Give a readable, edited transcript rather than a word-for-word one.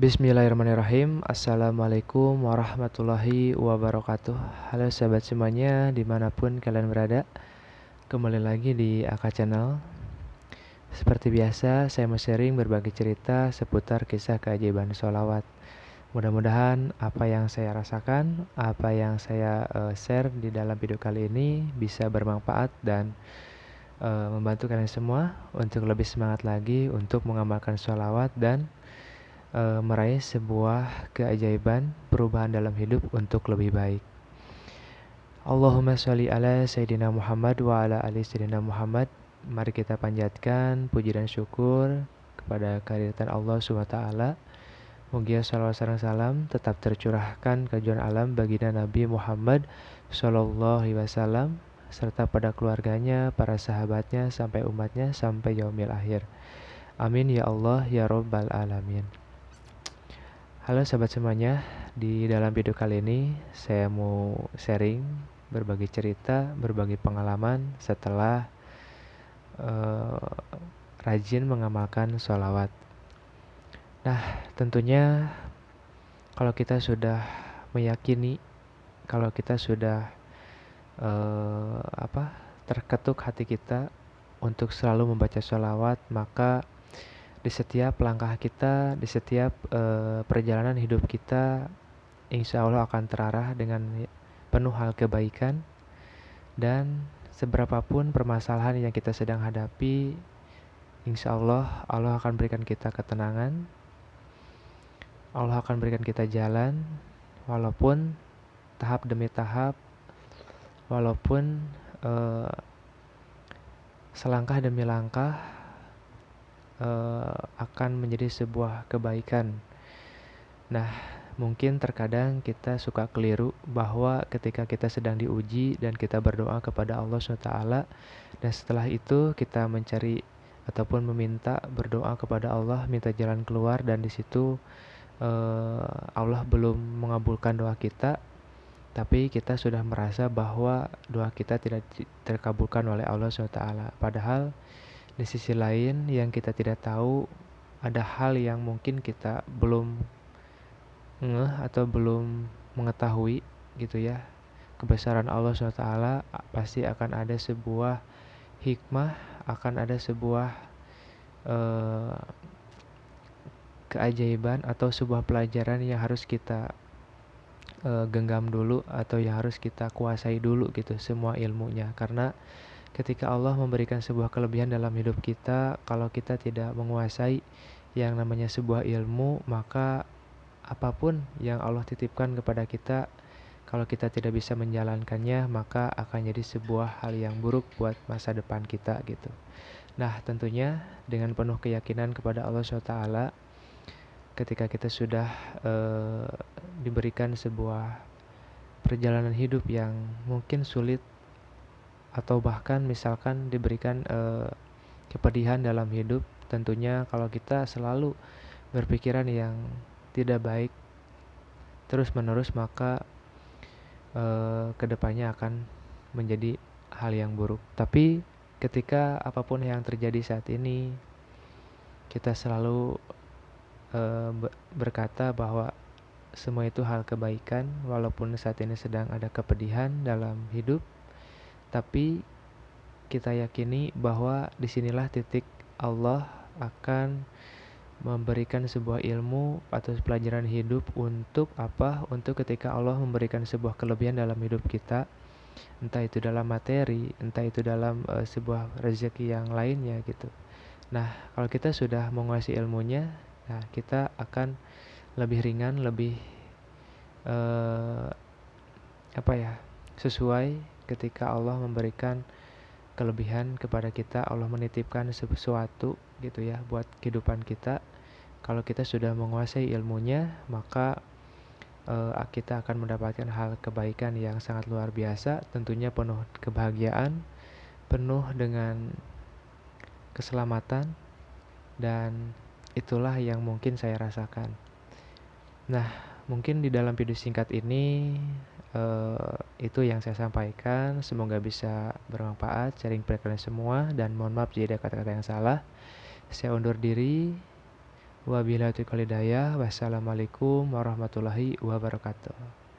Bismillahirrahmanirrahim. Assalamualaikum warahmatullahi wabarakatuh. Halo sahabat semuanya, dimanapun kalian berada. Kembali lagi di AK Channel. Seperti biasa, saya mau sharing berbagi cerita seputar kisah keajaiban sholawat. Mudah-mudahan apa yang saya rasakan, apa yang saya share di dalam video kali ini bisa bermanfaat dan membantu kalian semua untuk lebih semangat lagi untuk mengamalkan sholawat dan meraih sebuah keajaiban perubahan dalam hidup untuk lebih baik. Allahumma sholli ala Sayyidina Muhammad wa ala ali Sayyidina Muhammad. Mari kita panjatkan puji dan syukur kepada kehadiran Allah SWT. Moga salawat serta salam tetap tercurahkan ke junjungan alam baginda Nabi Muhammad Sallallahu Alaihi Wasallam serta pada keluarganya, para sahabatnya, sampai umatnya, sampai yaumil akhir. Amin ya Allah ya Rabbal Alamin. Halo sahabat semuanya, di dalam video kali ini saya mau sharing, berbagi cerita, berbagi pengalaman setelah rajin mengamalkan sholawat. Nah, tentunya kalau kita sudah meyakini, kalau kita sudah terketuk hati kita untuk selalu membaca sholawat, maka di setiap langkah kita, di setiap perjalanan hidup kita, insya Allah akan terarah dengan penuh hal kebaikan. Dan seberapapun permasalahan yang kita sedang hadapi, insya Allah Allah akan berikan kita ketenangan, Allah akan berikan kita jalan, walaupun tahap demi tahap, walaupun selangkah demi langkah akan menjadi sebuah kebaikan. Nah, mungkin terkadang kita suka keliru bahwa ketika kita sedang diuji dan kita berdoa kepada Allah SWT, dan setelah itu kita mencari ataupun meminta, berdoa kepada Allah, minta jalan keluar, dan di situ Allah belum mengabulkan doa kita, tapi kita sudah merasa bahwa doa kita tidak terkabulkan oleh Allah SWT. Padahal di sisi lain yang kita tidak tahu, ada hal yang mungkin kita belum ngeh atau belum mengetahui gitu ya. Kebesaran Allah SWT pasti akan ada sebuah hikmah, akan ada sebuah keajaiban atau sebuah pelajaran yang harus kita genggam dulu atau yang harus kita kuasai dulu gitu semua ilmunya. Karena ketika Allah memberikan sebuah kelebihan dalam hidup kita, kalau kita tidak menguasai yang namanya sebuah ilmu, maka apapun yang Allah titipkan kepada kita, kalau kita tidak bisa menjalankannya, maka akan jadi sebuah hal yang buruk buat masa depan kita gitu. Nah, tentunya dengan penuh keyakinan kepada Allah SWT, ketika kita sudah diberikan sebuah perjalanan hidup yang mungkin sulit, atau bahkan misalkan diberikan kepedihan dalam hidup, tentunya kalau kita selalu berpikiran yang tidak baik terus menerus, maka kedepannya akan menjadi hal yang buruk. Tapi ketika apapun yang terjadi saat ini, kita selalu berkata bahwa semua itu hal kebaikan, walaupun saat ini sedang ada kepedihan dalam hidup, tapi kita yakini bahwa disinilah titik Allah akan memberikan sebuah ilmu atau pelajaran hidup. Untuk apa? Untuk ketika Allah memberikan sebuah kelebihan dalam hidup kita, entah itu dalam materi, entah itu dalam sebuah rezeki yang lainnya gitu. Nah, kalau kita sudah menguasai ilmunya, nah kita akan lebih ringan, lebih sesuai ketika Allah memberikan kelebihan kepada kita, Allah menitipkan sesuatu gitu ya buat kehidupan kita. Kalau kita sudah menguasai ilmunya, maka kita akan mendapatkan hal kebaikan yang sangat luar biasa, tentunya penuh kebahagiaan, penuh dengan keselamatan, dan itulah yang mungkin saya rasakan. Nah, mungkin di dalam video singkat ini itu yang saya sampaikan. Semoga bisa bermanfaat, sharing kepada kalian semua, dan mohon maaf jika ada kata-kata yang salah. Saya undur diri. Wabillahi taufiq wal hidayah. Wassalamualaikum warahmatullahi wabarakatuh.